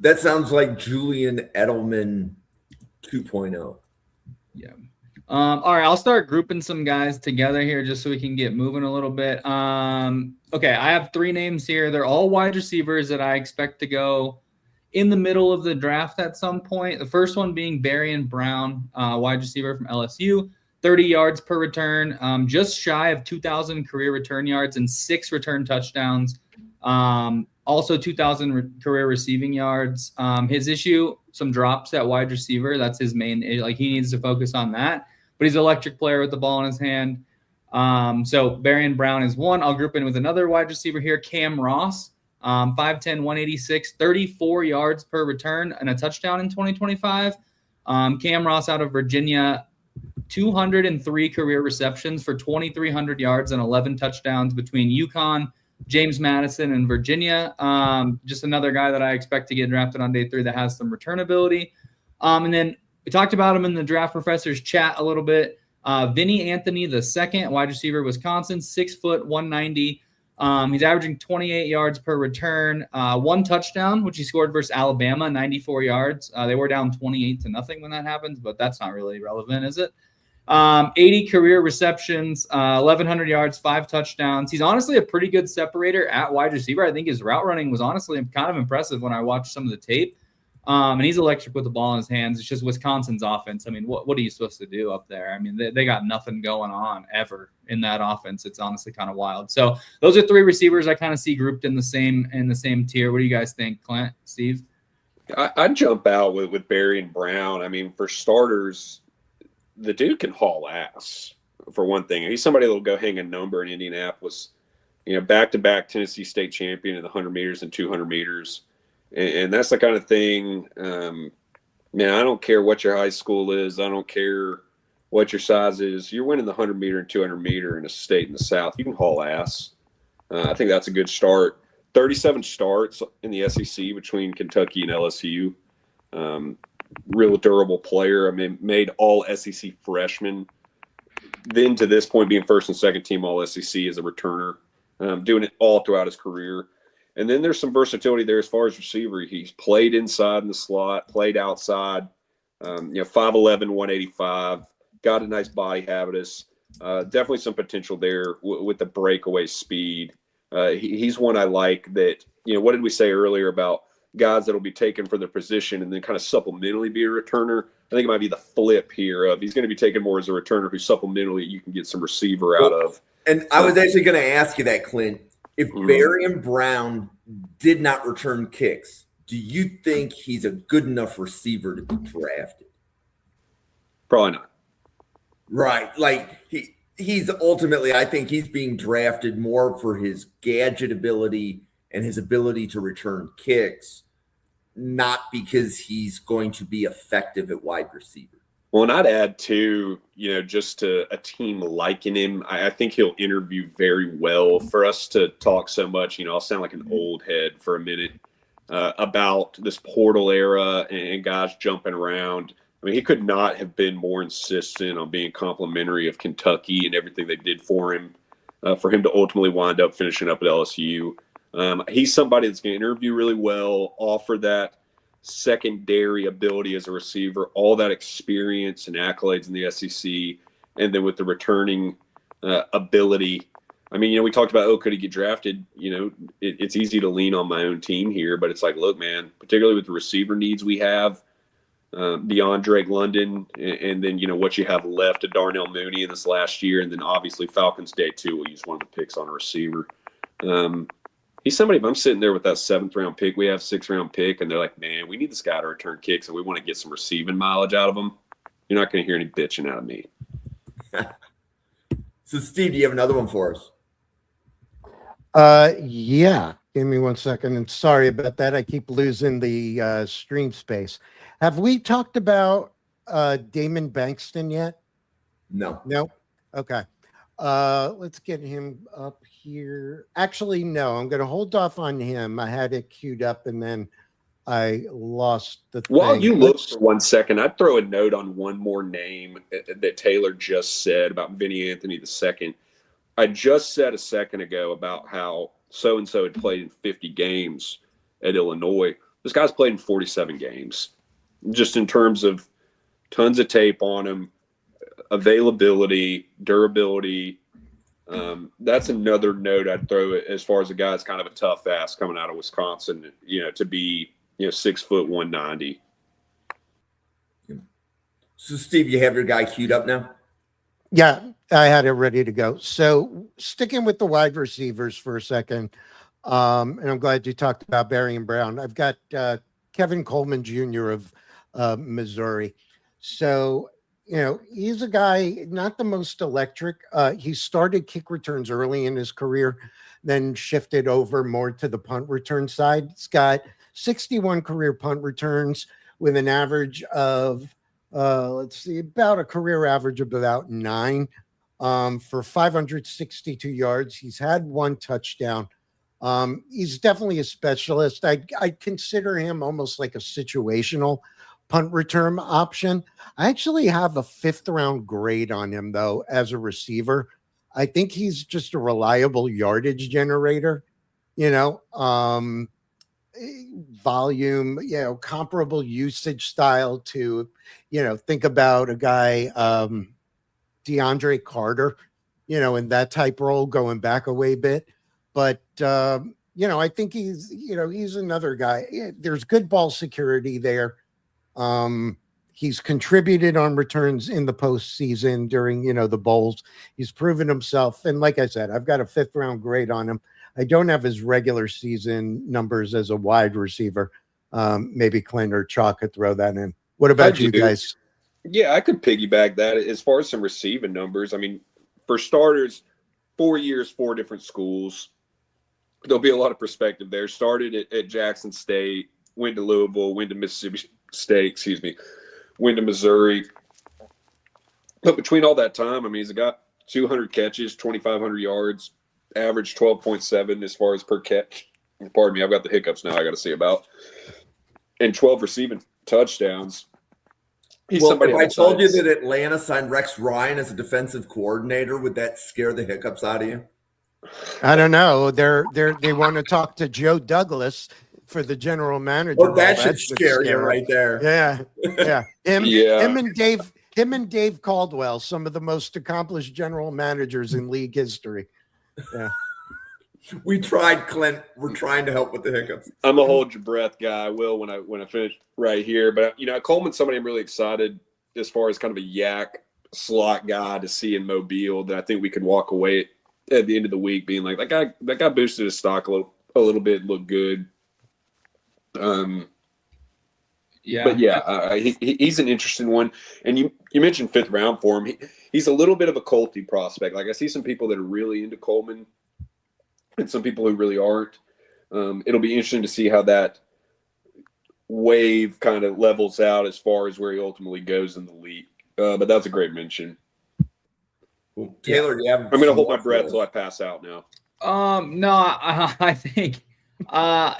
That sounds like Julian Edelman 2.0. Yeah. All right, I'll start grouping some guys together here just so we can get moving a little bit. Okay, I have 3 names here. They're all wide receivers that I expect to go in the middle of the draft at some point. The first one being Barian Brown, wide receiver from LSU, 30 yards per return, just shy of 2,000 career return yards and 6 return touchdowns. Also 2,000 career receiving yards. His issue, some drops at wide receiver. That's his main, like he needs to focus on that. But he's an electric player with the ball in his hand. So Barian Brown is one. I'll group in with another wide receiver here, Cam Ross, 5'10", 186, 34 yards per return and a touchdown in 2025. Cam Ross out of Virginia, 203 career receptions for 2,300 yards and 11 touchdowns between UConn, James Madison, and Virginia. Just another guy that I expect to get drafted on day 3 that has some return ability. And then we talked about him in the Draft Professors chat a little bit. Vinny Anthony, the second wide receiver, Wisconsin, 6 foot, 190. He's averaging 28 yards per return, 1 touchdown, which he scored versus Alabama, 94 yards. They were down 28-0 when that happens, but that's not really relevant, is it? 80 career receptions, 1,100 yards, 5 touchdowns. He's honestly a pretty good separator at wide receiver. I think his route running was honestly kind of impressive when I watched some of the tape. And he's electric with the ball in his hands. It's just Wisconsin's offense. I mean, what are you supposed to do up there? I mean, they got nothing going on ever in that offense. It's honestly kind of wild. So those are 3 receivers I kind of see grouped in the same tier. What do you guys think, Clint, Steve? I'd jump out with Barry and Brown. I mean, for starters, the dude can haul ass, for one thing. He's somebody that will go hang a number in Indianapolis. Back-to-back Tennessee State champion in the 100 meters and 200 meters. And that's the kind of thing, man, I don't care what your high school is. I don't care what your size is. You're winning the 100 meter and 200 meter in a state in the South. You can haul ass. I think that's a good start. 37 starts in the SEC between Kentucky and LSU. Real durable player. I mean, made all SEC freshmen. Then to this point, being first and second team all SEC as a returner, doing it all throughout his career. And then there's some versatility there as far as receiver. He's played inside in the slot, played outside. 5'11", 185. Got a nice body habitus. Definitely some potential there with the breakaway speed. He's one I like that, what did we say earlier about guys that will be taken for their position and then kind of supplementally be a returner? I think it might be the flip here of he's going to be taken more as a returner who supplementally you can get some receiver out of. And I was actually going to ask you that, Clint. If Barry and Brown did not return kicks, do you think he's a good enough receiver to be drafted? Probably not. Right. Like he's ultimately, I think he's being drafted more for his gadget ability and his ability to return kicks, not because he's going to be effective at wide receiver. Well, and I'd add too, just to a team liking him, I think he'll interview very well. For us to talk so much, I'll sound like an old head for a minute about this portal era and guys jumping around. I mean, he could not have been more insistent on being complimentary of Kentucky and everything they did for him to ultimately wind up finishing up at LSU. He's somebody that's going to interview really well, offer that secondary ability as a receiver, all that experience and accolades in the SEC, and then with the returning ability. I mean, we talked about, could he get drafted? It's easy to lean on my own team here, but it's like, look, man, particularly with the receiver needs we have beyond Drake London, and then, what you have left of Darnell Mooney in this last year, and then obviously Falcons Day 2 will use one of the picks on a receiver. He's somebody, if I'm sitting there with that 7th round pick, we have 6th round pick, and they're like, man, we need this guy to return kicks and we want to get some receiving mileage out of him. You're not going to hear any bitching out of me. So, Steve, do you have another one for us? Yeah. Give me 1 second. And sorry about that. I keep losing the stream space. Have we talked about Damon Bankston yet? No. No. Okay. Let's get him up here. Actually, no, I'm going to hold off on him. I had it queued up and then I lost the thing. While you look for 1 second, I'd throw a note on one more name that Taylor just said about Vinny Anthony II. I just said a second ago about how so-and-so had played in 50 games at Illinois. This guy's played in 47 games. Just in terms of tons of tape on him, availability, durability. That's another note I'd throw as far as a guy that's kind of a tough ass coming out of Wisconsin, to be, 6 foot 190. So, Steve, you have your guy queued up now? Yeah, I had it ready to go. So sticking with the wide receivers for a second, and I'm glad you talked about Barry and Brown. I've got Kevin Coleman Jr. of Missouri. So, he's a guy, not the most electric. He started kick returns early in his career, then shifted over more to the punt return side. He's got 61 career punt returns with an average of, about a career average of about 9 for 562 yards. He's had 1 touchdown. He's definitely a specialist. I'd consider him almost like a situational punt return option. I actually have a 5th round grade on him though, as a receiver. I think he's just a reliable yardage generator, volume, comparable usage style to, think about a guy, DeAndre Carter, in that type role going back a way bit. But, I think he's another guy. Yeah, there's good ball security there. He's contributed on returns in the postseason during, the bowls. He's proven himself. And like I said, I've got a 5th round grade on him. I don't have his regular season numbers as a wide receiver. Maybe Clint or Chalk could throw that in. What about you guys? Yeah, I could piggyback that as far as some receiving numbers. I mean, for starters, 4 years, 4 different schools. There'll be a lot of perspective there. Started at Jackson State, went to Louisville, went to Mississippi State, went to Missouri. But between all that time, I mean, he's got 200 catches, 2,500 yards, average 12.7 as far as per catch. Pardon me, I've got the hiccups now I got to see about. And 12 receiving touchdowns. If I told you that Atlanta signed Rex Ryan as a defensive coordinator, would that scare the hiccups out of you? I don't know. They want to talk to Joe Douglas for the general manager. Well, that should scare you right there. Yeah. Him and Dave Caldwell, some of the most accomplished general managers in league history. Yeah. We tried, Clint. We're trying to help with the hiccups. I'm a hold your breath guy. I will when I finish right here. But Coleman's somebody I'm really excited as far as kind of a yak slot guy to see in Mobile that I think we can walk away at the end of the week being like that guy boosted his stock a little bit, looked good. He's an interesting one. And you mentioned 5th round for him. He's a little bit of a culty prospect. Like I see some people that are really into Coleman and some people who really aren't. It'll be interesting to see how that wave kind of levels out as far as where he ultimately goes in the league. But that's a great mention. Well, Taylor, do you have? I'm going to hold my breath till I pass out now. No, I think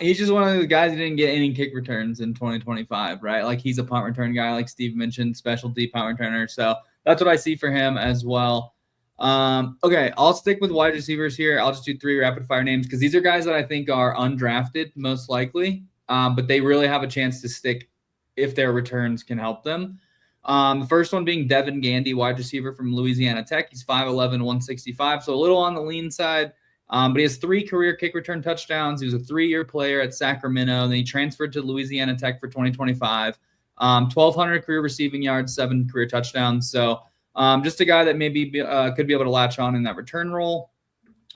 he's just one of those guys who didn't get any kick returns in 2025, right? Like he's a punt return guy, like Steve mentioned, specialty punt returner. So that's what I see for him as well. Okay, I'll stick with wide receivers here. I'll just do 3 rapid fire names because these are guys that I think are undrafted most likely, but they really have a chance to stick if their returns can help them. The first one being Devin Gandy, wide receiver from Louisiana Tech. He's 5'11", 165, so a little on the lean side. But he has 3 career kick return touchdowns. He was a 3-year player at Sacramento. Then he transferred to Louisiana Tech for 2025. 1,200 career receiving yards, 7 career touchdowns. So just a guy that maybe could be able to latch on in that return role.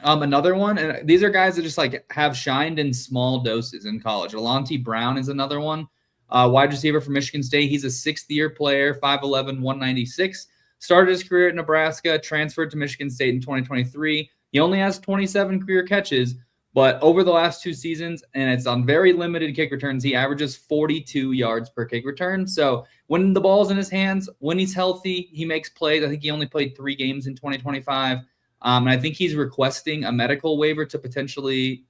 Another one, and these are guys that just like have shined in small doses in college. Alontae Brown is another one. Wide receiver from Michigan State. He's a 6th-year player, 5'11", 196. Started his career at Nebraska, transferred to Michigan State in 2023. He only has 27 career catches, but over the last 2 seasons, and it's on very limited kick returns, he averages 42 yards per kick return. So when the ball's in his hands, when he's healthy, he makes plays. I think he only played 3 games in 2025. And I think he's requesting a medical waiver to potentially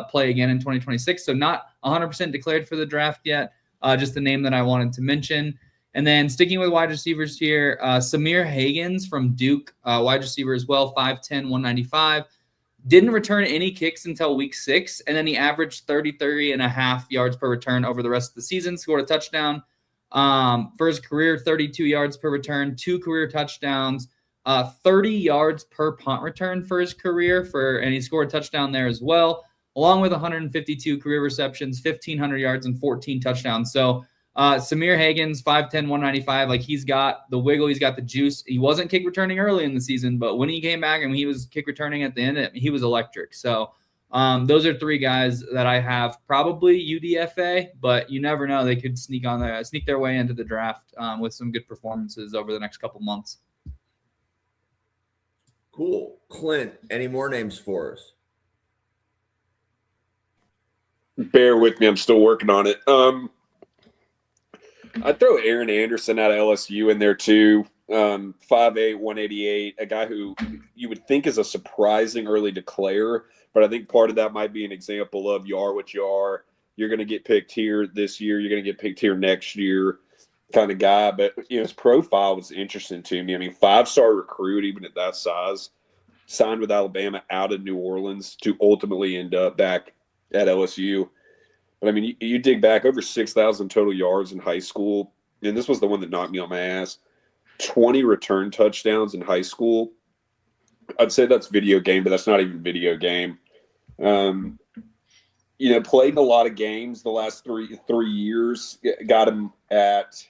play again in 2026. So not 100% declared for the draft yet. Just the name that I wanted to mention. And then sticking with wide receivers here, Samir Hagans from Duke, wide receiver as well, 5'10", 195. Didn't return any kicks until week 6, and then he averaged 33.5 yards per return over the rest of the season, scored a touchdown. For his career, 32 yards per return, 2 career touchdowns, 30 yards per punt return for his career, and he scored a touchdown there as well, along with 152 career receptions, 1,500 yards, and 14 touchdowns. So Samir Hagans, 5'10", 195, like he's got the wiggle, he's got the juice. He wasn't kick returning early in the season, but when he came back and he was kick returning at the end, he was electric. So those are 3 guys that I have probably UDFA, but you never know. They could sneak their way into the draft with some good performances over the next couple months. Cool. Clint, any more names for us? Bear with me. I'm still working on it. I'd throw Aaron Anderson out of LSU in there too. 5'8", 188, a guy who you would think is a surprising early declare, but I think part of that might be an example of you are what you are. You're going to get picked here this year. You're going to get picked here next year kind of guy. But, his profile was interesting to me. I mean, 5-star recruit, even at that size, signed with Alabama out of New Orleans to ultimately end up back at LSU. But, I mean, you dig back over 6,000 total yards in high school, and this was the one that knocked me on my ass. 20 return touchdowns in high school. I'd say that's video game, but that's not even video game. Played a lot of games the last three years. Got him at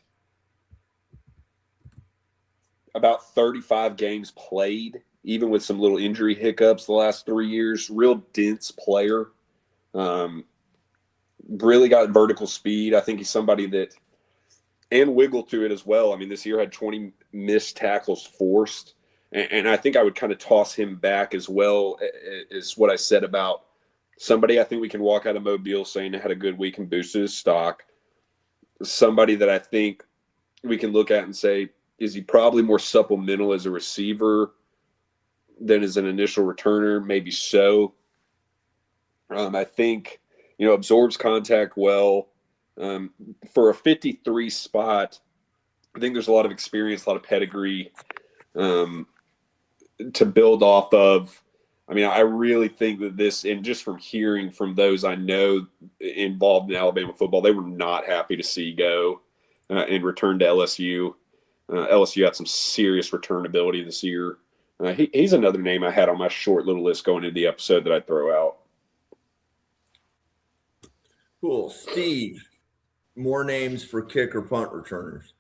about 35 games played, even with some little injury hiccups the last 3 years. Real dense player. Really got vertical speed. I think he's somebody that – and wiggle to it as well. I mean, this year had 20 missed tackles forced. And I think I would kind of toss him back as well as what I said about somebody I think we can walk out of Mobile saying they had a good week and boosted his stock. Somebody that I think we can look at and say, is he probably more supplemental as a receiver than as an initial returner? Maybe so. I think, absorbs contact well. For a 53 spot, I think there's a lot of experience, a lot of pedigree to build off of. I mean, I really think that this, and just from hearing from those I know involved in Alabama football, they were not happy to see go and return to LSU. LSU had some serious return ability this year. He's another name I had on my short little list going into the episode that I'd throw out. Cool. Steve, more names for kick or punt returners?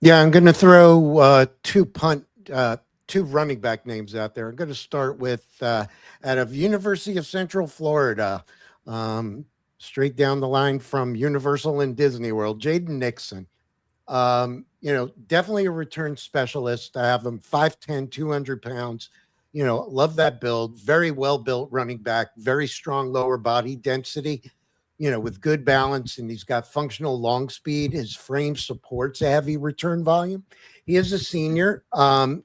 Yeah, I'm going to throw two running back names out there. I'm going to start with out of University of Central Florida, straight down the line from Universal and Disney World, Jaden Nixon. Definitely a return specialist. I have him 5'10", 200 pounds. Love that build. Very well built running back. Very strong lower body density. With good balance, and he's got functional long speed. His frame supports a heavy return volume. He is a senior.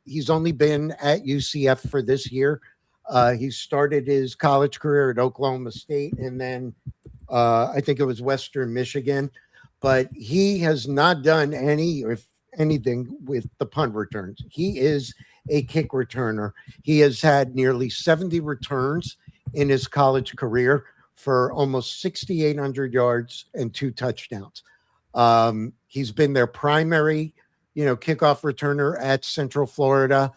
He's only been at UCF for this year. He started his college career at Oklahoma State, and then I think it was Western Michigan. But he has not done anything with the punt returns. He is a kick returner. He has had nearly 70 returns in his college career for almost 6,800 yards and 2 touchdowns. He's been their primary, kickoff returner at Central Florida.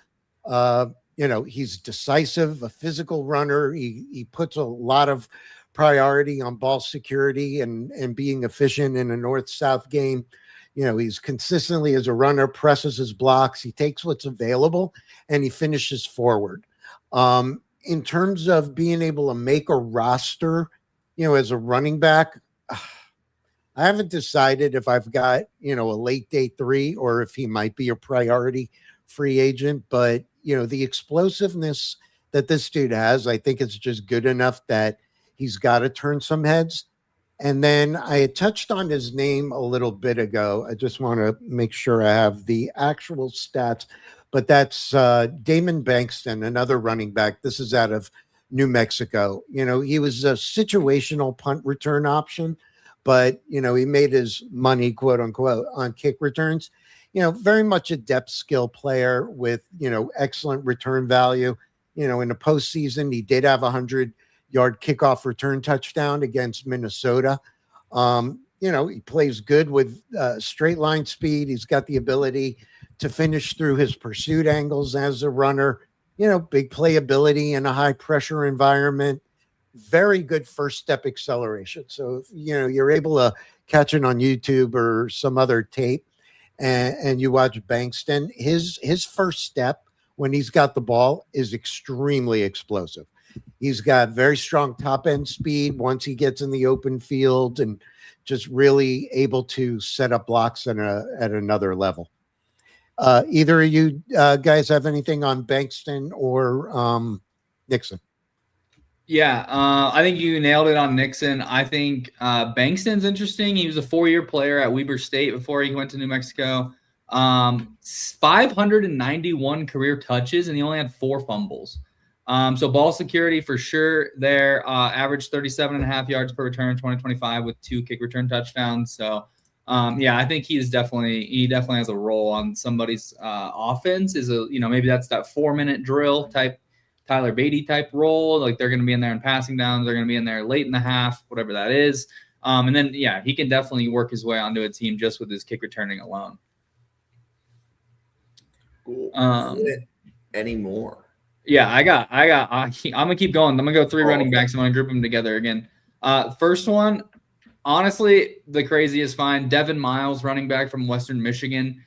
He's decisive, a physical runner. He puts a lot of priority on ball security and being efficient in a north-south game. He's consistently as a runner, presses his blocks. He takes what's available and he finishes forward. In terms of being able to make a roster, as a running back, I haven't decided if I've got, a late day 3 or if he might be a priority free agent. But, the explosiveness that this dude has, I think it's just good enough that he's got to turn some heads. And then I had touched on his name a little bit ago. I just want to make sure I have the actual stats. But that's Damon Bankston, another running back. This is out of New Mexico. He was a situational punt return option, but, he made his money, quote unquote, on kick returns. Very much a depth skill player with, excellent return value. In the postseason, he did have 100-yard kickoff return touchdown against Minnesota. He plays good with straight line speed. He's got the ability to finish through his pursuit angles as a runner, big playability in a high pressure environment, very good first step acceleration. So, if, you're able to catch it on YouTube or some other tape and you watch Bankston, his first step when he's got the ball is extremely explosive. He's got very strong top end speed once he gets in the open field and just really able to set up blocks at another level. Either of you guys have anything on Bankston or Nixon? Yeah, I think you nailed it on Nixon. I think Bankston's interesting. He was a 4-year player at Weber State before he went to New Mexico. 591 career touches, and he only had 4 fumbles. So ball security for sure there. Averaged 37.5 yards per return in 2025 with 2 kick return touchdowns. So I think he definitely has a role on somebody's offense. Maybe that's that 4-minute drill type, Tyler Beatty type role. Like they're going to be in there in passing downs. They're going to be in there late in the half, whatever that is. And then, he can definitely work his way onto a team just with his kick returning alone. Cool. Um, Anymore. Yeah, I'm gonna keep going. I'm gonna go three running Okay. backs. I'm gonna group them together again. First one, honestly, the craziest find, Devin Miles, running back from Western Michigan.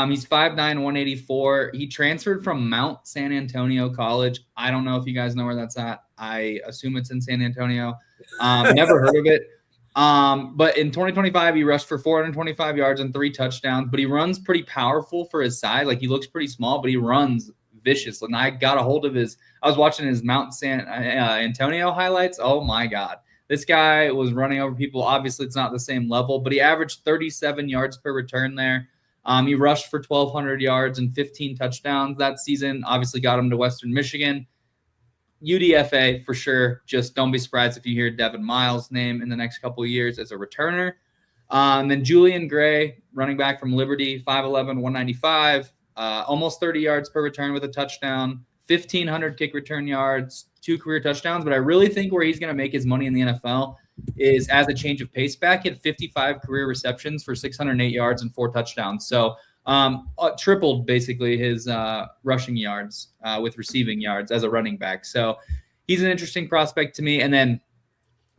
He's 5'9", 184. He transferred from Mount San Antonio College. I don't know if you guys know where that's at. I assume it's in San Antonio. Never heard of it. But in 2025, he rushed for 425 yards and 3 touchdowns. But he runs pretty powerful for his size. Like, he looks pretty small, but he runs vicious. And I got a hold of I was watching his Mount San Antonio highlights. Oh my God. This guy was running over people. Obviously, it's not the same level, but he averaged 37 yards per return there. He rushed for 1,200 yards and 15 touchdowns that season. Obviously, got him to Western Michigan. UDFA for sure. Just don't be surprised if you hear Devin Miles' name in the next couple of years as a returner. And then Julian Gray, running back from Liberty, 5'11", 195, almost 30 yards per return with a touchdown, 1,500 kick return yards, 2 career touchdowns. But I really think where he's going to make his money in the NFL is as a change of pace back. He had 55 career receptions for 608 yards and 4 touchdowns. So tripled basically his rushing yards with receiving yards as a running back. So he's an interesting prospect to me. And then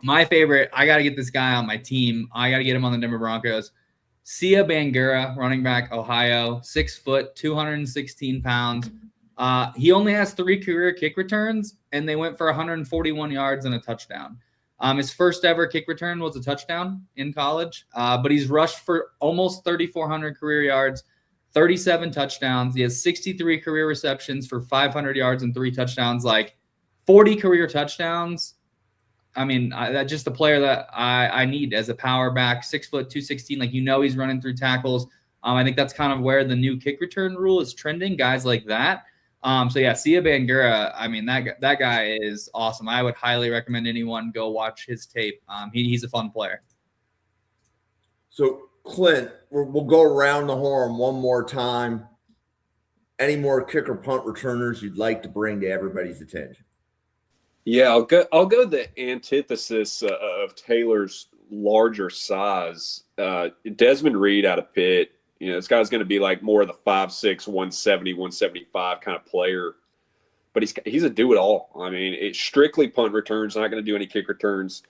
my favorite, I got to get this guy on my team. I got to get him on the Denver Broncos. Sia Bangura, running back, Ohio, 6 foot, 216 pounds. He only has 3 career kick returns, and they went for 141 yards and a touchdown. His first ever kick return was a touchdown in college, but he's rushed for almost 3,400 career yards, 37 touchdowns. He has 63 career receptions for 500 yards and 3 touchdowns, like 40 career touchdowns. I mean, that's just the player that I need as a power back, 6 foot, 216. Like, he's running through tackles. I think that's kind of where the new kick return rule is trending, guys like that. So yeah, Sia Bangura, I mean, that guy is awesome. I would highly recommend anyone go watch his tape. He's a fun player. So Clint, we'll go around the horn one more time. Any more kick or punt returners you'd like to bring to everybody's attention? Yeah, I'll go the antithesis of Taylor's larger size. Desmond Reed out of Pitt. This guy's going to be like more of the 5'6", 170, 175 kind of player. But he's a do-it-all. I mean, it's strictly punt returns, not going to do any kick returns.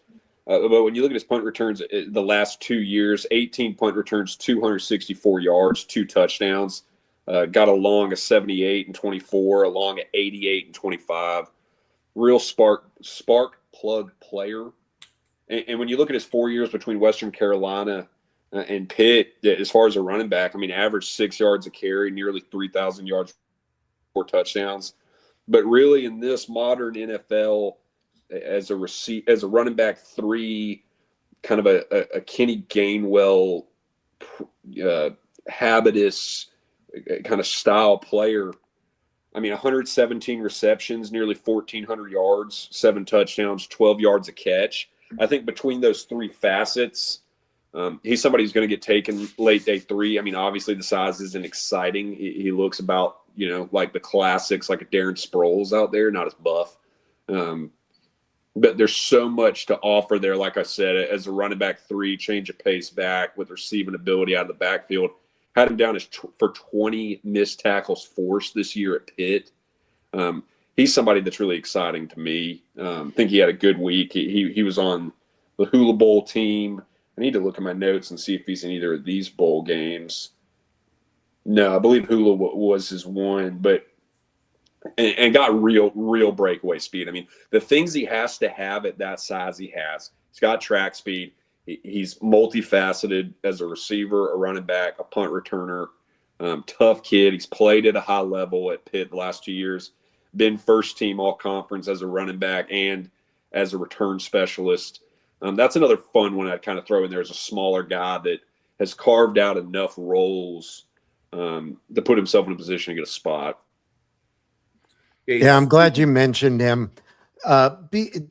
But when you look at his punt returns the last 2 years, 18 punt returns, 264 yards, 2 touchdowns. Got a long of 78 and 24, a long of 88 and 25. Real spark plug player. And when you look at his 4 years between Western Carolina and Pitt, as far as a running back, I mean, averaged 6 yards a carry, nearly 3,000 yards, 4 touchdowns. But really, in this modern NFL, as a running back 3, kind of a Kenny Gainwell habitus kind of style player. I mean, 117 receptions, nearly 1,400 yards, 7 touchdowns, 12 yards a catch. I think between those 3 facets, he's somebody who's going to get taken late day 3. I mean, obviously the size isn't exciting. He looks about, like the classics, like a Darren Sproles out there, not as buff. But there's so much to offer there. Like I said, as a running back 3, change of pace back with receiving ability out of the backfield. Had him down for 20 missed tackles forced this year at Pitt. He's somebody that's really exciting to me. I think he had a good week. He was on the Hula Bowl team. I need to look at my notes and see if he's in either of these bowl games. No, I believe Hula was his one, but and got real breakaway speed. I mean, the things he has to have at that size, he has. He's got track speed. He's multifaceted as a receiver, a running back, a punt returner. Tough kid. He's played at a high level at Pitt the last 2 years. Been first team all conference as a running back and as a return specialist. That's another fun one I'd kind of throw in there as a smaller guy that has carved out enough roles to put himself in a position to get a spot. Yeah, I'm glad you mentioned him.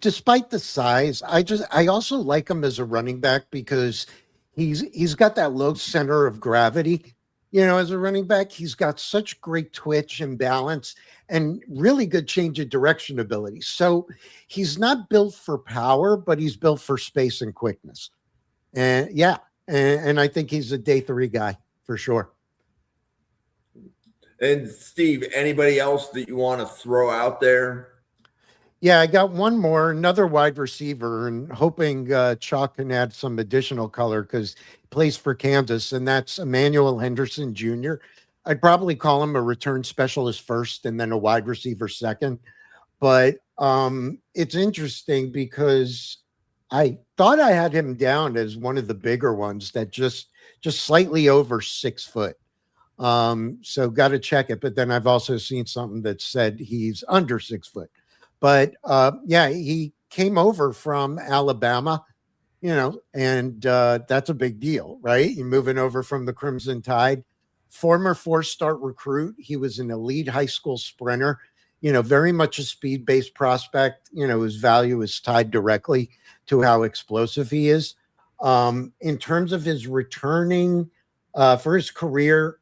Despite the size, I also like him as a running back because he's got that low center of gravity. As a running back, he's got such great twitch and balance and really good change of direction ability. So he's not built for power, but he's built for space and quickness. And yeah, and I think he's a day 3 guy for sure. And Steve, anybody else that you want to throw out there? Yeah, I got one more, another wide receiver, and hoping Chalk can add some additional color because he plays for Kansas, and that's Emmanuel Henderson Jr. I'd probably call him a return specialist first and then a wide receiver second. But it's interesting because I thought I had him down as one of the bigger ones that just slightly over 6 foot. So got to check it. But then I've also seen something that said he's under 6 foot. But yeah, he came over from Alabama, and that's a big deal, right? You're moving over from the Crimson Tide. Former 4-star recruit. He was an elite high school sprinter, very much a speed-based prospect. His value is tied directly to how explosive he is. In terms of his returning for his career,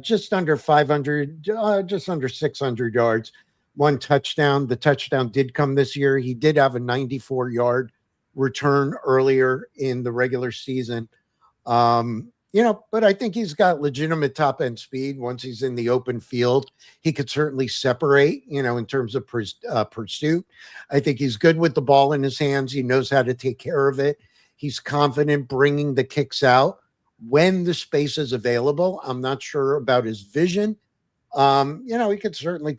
just under 500, just under 600 yards. 1 touchdown. The touchdown did come this year. He did have a 94-yard return earlier in the regular season. But I think he's got legitimate top-end speed. Once he's in the open field, he could certainly separate, in terms of pursuit. I think he's good with the ball in his hands. He knows how to take care of it. He's confident bringing the kicks out when the space is available. I'm not sure about his vision. He could certainly,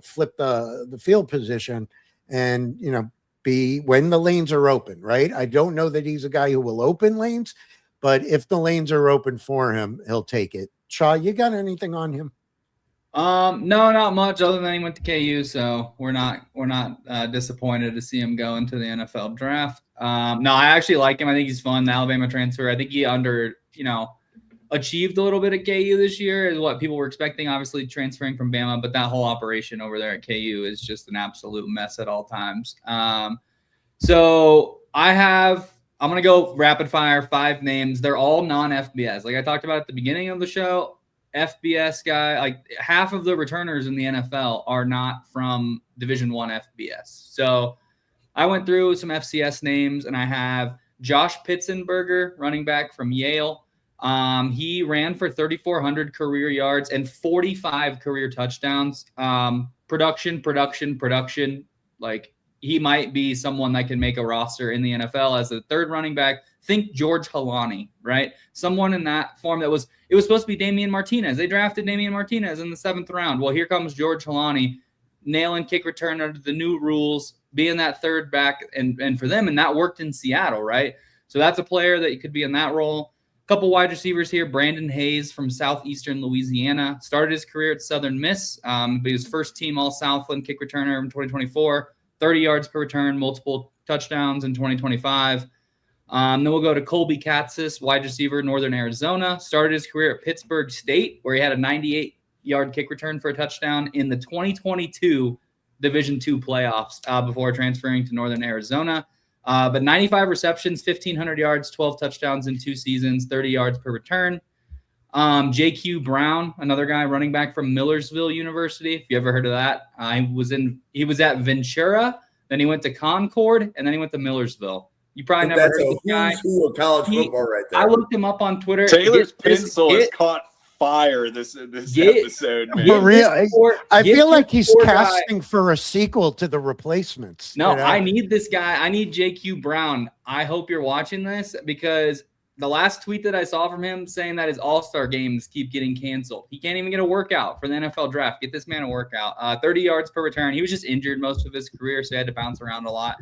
flip the field position and, be when the lanes are open, right? I don't know that he's a guy who will open lanes, but if the lanes are open for him, he'll take it. Shaw, you got anything on him? No, not much other than he went to KU, so we're not disappointed to see him go into the NFL draft. No, I actually like him. I think he's fun. The Alabama transfer. I think he achieved a little bit at KU this year is what people were expecting, obviously transferring from Bama, but that whole operation over there at KU is just an absolute mess at all times. So I'm going to go rapid fire, 5 names. They're all non-FBS. Like I talked about at the beginning of the show, FBS guy, like half of the returners in the NFL are not from Division I FBS. So I went through some FCS names and I have Josh Pitzenberger, running back from Yale. He ran for 3,400 career yards and 45 career touchdowns. Production. Like he might be someone that can make a roster in the NFL as a third running back. Think George Halani, right? Someone in that form it was supposed to be Damian Martinez. They drafted Damian Martinez in the 7th round. Well, here comes George Halani, nailing kick return under the new rules, being that third back and for them. And that worked in Seattle, right? So that's a player that could be in that role. Couple wide receivers here. Brandon Hayes from Southeastern Louisiana started his career at Southern Miss. But he was first team All Southland kick returner in 2024, 30 yards per return, multiple touchdowns in 2025. Then we'll go to Colby Katzis, wide receiver, Northern Arizona. Started his career at Pittsburgh State, where he had a 98-yard kick return for a touchdown in the 2022 Division II playoffs before transferring to Northern Arizona. But 95 receptions, 1,500 yards, 12 touchdowns in 2 seasons, 30 yards per return. J.Q. Brown, another guy running back from Millersville University. If you ever heard of that, he was at Ventura, then he went to Concord, and then he went to Millersville. You probably never heard of this guy. That's a who's who of college football right there. I looked him up on Twitter. Taylor's pencil has caught fire this episode, man. For real, I feel like he's casting for a sequel to The Replacements. No, I need this guy. I need JQ Brown. I hope you're watching this because the last tweet that I saw from him saying that his all-star games keep getting canceled. He can't even get a workout for the NFL draft. Get this man a workout. 30 yards per return. He was just injured most of his career, so he had to bounce around a lot.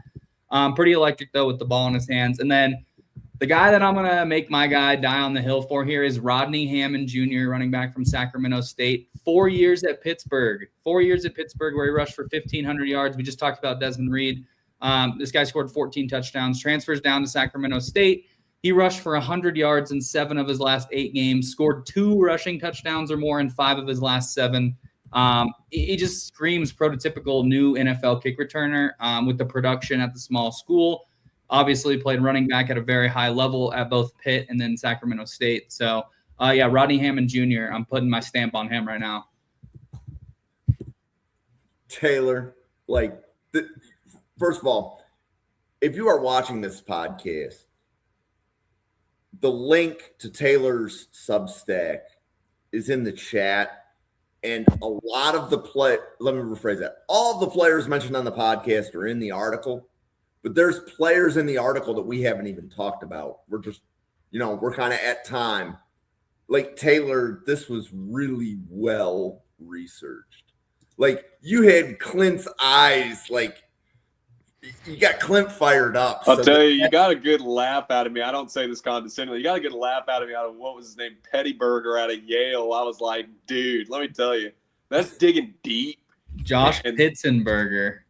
Pretty electric, though, with the ball in his hands. And then the guy that I'm going to make my guy die on the hill for here is Rodney Hammond Jr., running back from Sacramento State. 4 years at Pittsburgh. 4 years at Pittsburgh where he rushed for 1,500 yards. We just talked about Desmond Reed. This guy scored 14 touchdowns. Transfers down to Sacramento State. He rushed for 100 yards in 7 of his last 8 games. Scored 2 rushing touchdowns or more in 5 of his last 7. He just screams prototypical new NFL kick returner with the production at the small school. Obviously played running back at a very high level at both Pitt and then Sacramento State. So, Rodney Hammond Jr., I'm putting my stamp on him right now. Taylor, first of all, if you are watching this podcast, the link to Taylor's Substack is in the chat. And a lot of let me rephrase that. All of the players mentioned on the podcast are in the article, but there's players in the article that we haven't even talked about. We're just, we're kind of at time. Like Taylor, this was really well researched. Like you had Clint's eyes, like you got Clint fired up. I'll tell you got a good laugh out of me. I don't say this condescendingly. You got a good laugh out of me out of what was his name? Pettyberger out of Yale. I was like, dude, let me tell you, that's digging deep. Josh Pitzenberger.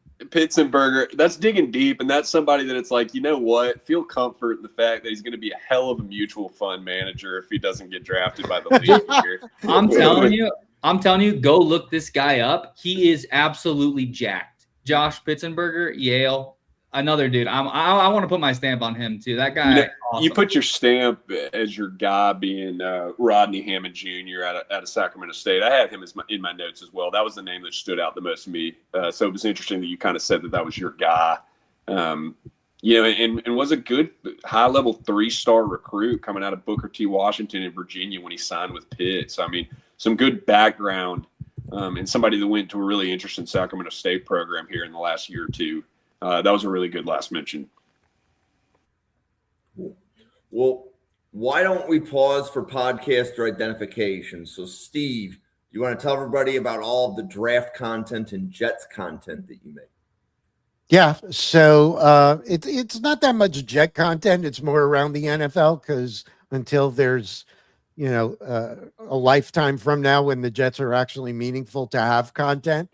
That's digging deep, and that's somebody that it's like, you know what? Feel comfort in the fact that he's going to be a hell of a mutual fund manager if he doesn't get drafted by the league here. I'm telling you, go look this guy up. He is absolutely jacked. Josh Pitzenberger, Yale, another dude. I want to put my stamp on him too. That guy. Awesome. You put your stamp as your guy being Rodney Hammond Jr. out of Sacramento State. I had him in my notes as well. That was the name that stood out the most to me. So it was interesting that you kind of said that was your guy. And was a good high-level 3-star recruit coming out of Booker T. Washington in Virginia when he signed with Pitt. So, I mean, some good background and somebody that went to a really interesting Sacramento State program here in the last year or two. That was a really good last mention. Well, why don't we pause for podcaster identification? So, Steve, you want to tell everybody about all of the draft content and Jets content that you make? Yeah, so it's not that much Jet content. It's more around the NFL because until there's, a lifetime from now when the Jets are actually meaningful to have content,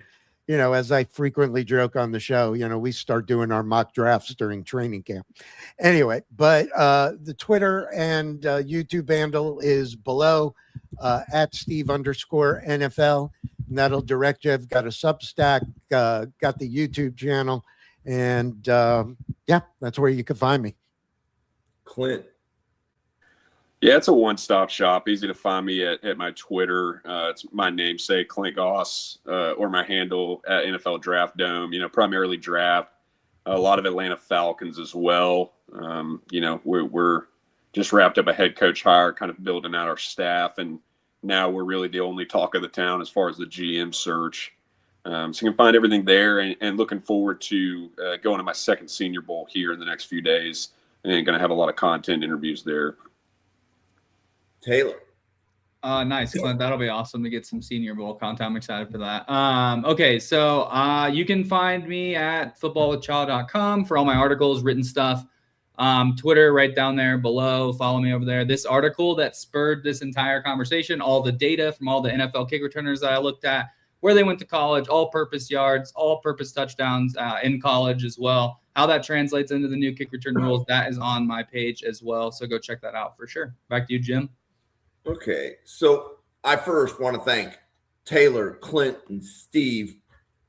as I frequently joke on the show, we start doing our mock drafts during training camp. Anyway, but the Twitter and YouTube handle is below at Steve_NFL. And that'll direct you. I've got a Substack, got the YouTube channel. And that's where you can find me. Clint. Yeah, it's a one-stop shop. Easy to find me at my Twitter. It's my namesake, Clint Goss, or my handle at NFL Draft Dome. Primarily draft. A lot of Atlanta Falcons as well. We're just wrapped up a head coach hire, kind of building out our staff, and now we're really the only talk of the town as far as the GM search. So you can find everything there, and looking forward to going to my second Senior Bowl here in the next few days, and going to have a lot of content interviews there. Taylor. Nice, Clint. That'll be awesome to get some Senior Bowl content. I'm excited for that. Okay, so you can find me at footballwithchild.com for all my articles, written stuff. Twitter right down there below. Follow me over there. This article that spurred this entire conversation, all the data from all the NFL kick returners that I looked at, where they went to college, all-purpose yards, all-purpose touchdowns in college as well. How that translates into the new kick return rules, that is on my page as well. So go check that out for sure. Back to you, Jim. Okay, so I first want to thank Taylor, Clint, and Steve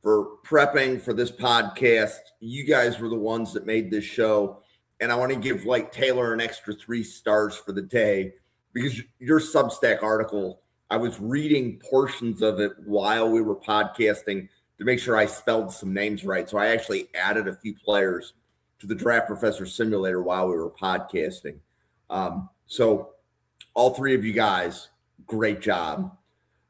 for prepping for this podcast. You guys were the ones that made this show, and I want to give Taylor an extra 3 stars for the day because your Substack article, I was reading portions of it while we were podcasting to make sure I spelled some names right. So I actually added a few players to the Draft Professor Simulator while we were podcasting. So all 3 of you guys, great job.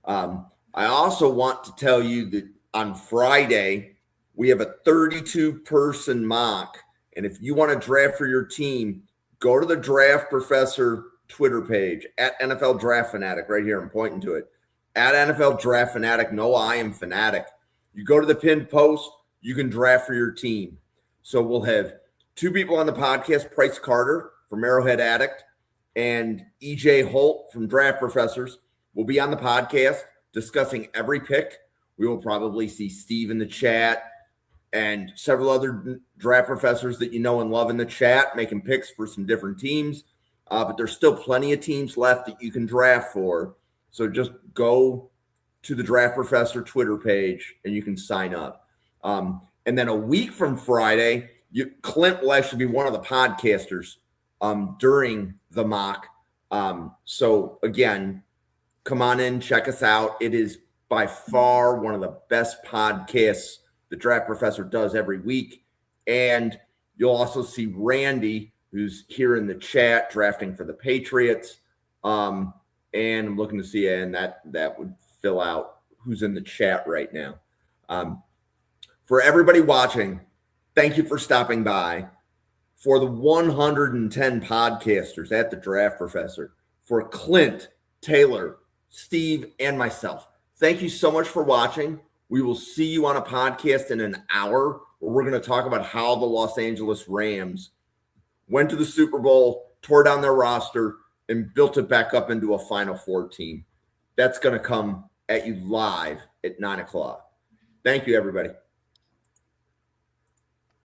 I also want to tell you that on Friday, we have a 32-person mock. And if you want to draft for your team, go to the Draft Professor Twitter page at NFL Draft Fanatic right here. I'm pointing to it. At NFL Draft Fanatic. No, I am Fanatic. You go to the pinned post, you can draft for your team. So we'll have 2 people on the podcast, Price Carter from Arrowhead Addict and EJ Holt from Draft Professors will be on the podcast discussing every pick. We will probably see Steve in the chat and several other draft professors that you know and love in the chat making picks for some different teams. But there's still plenty of teams left that you can draft for. So just go to the Draft Professor Twitter page and you can sign up. And then a week from Friday, Clint will actually be one of the podcasters during the mock. So again, come on in, check us out. It is by far one of the best podcasts the Draft Professor does every week. And you'll also see Randy, who's here in the chat drafting for the Patriots. And I'm looking to see, and that would fill out who's in the chat right now. For everybody watching, thank you for stopping by. For the 110 podcasters at the Draft Professor, for Clint, Taylor, Steve, and myself, thank you so much for watching. We will see you on a podcast in an hour where we're going to talk about how the Los Angeles Rams went to the Super Bowl, tore down their roster, and built it back up into a Final Four team. That's going to come at you live at 9 o'clock. Thank you, everybody.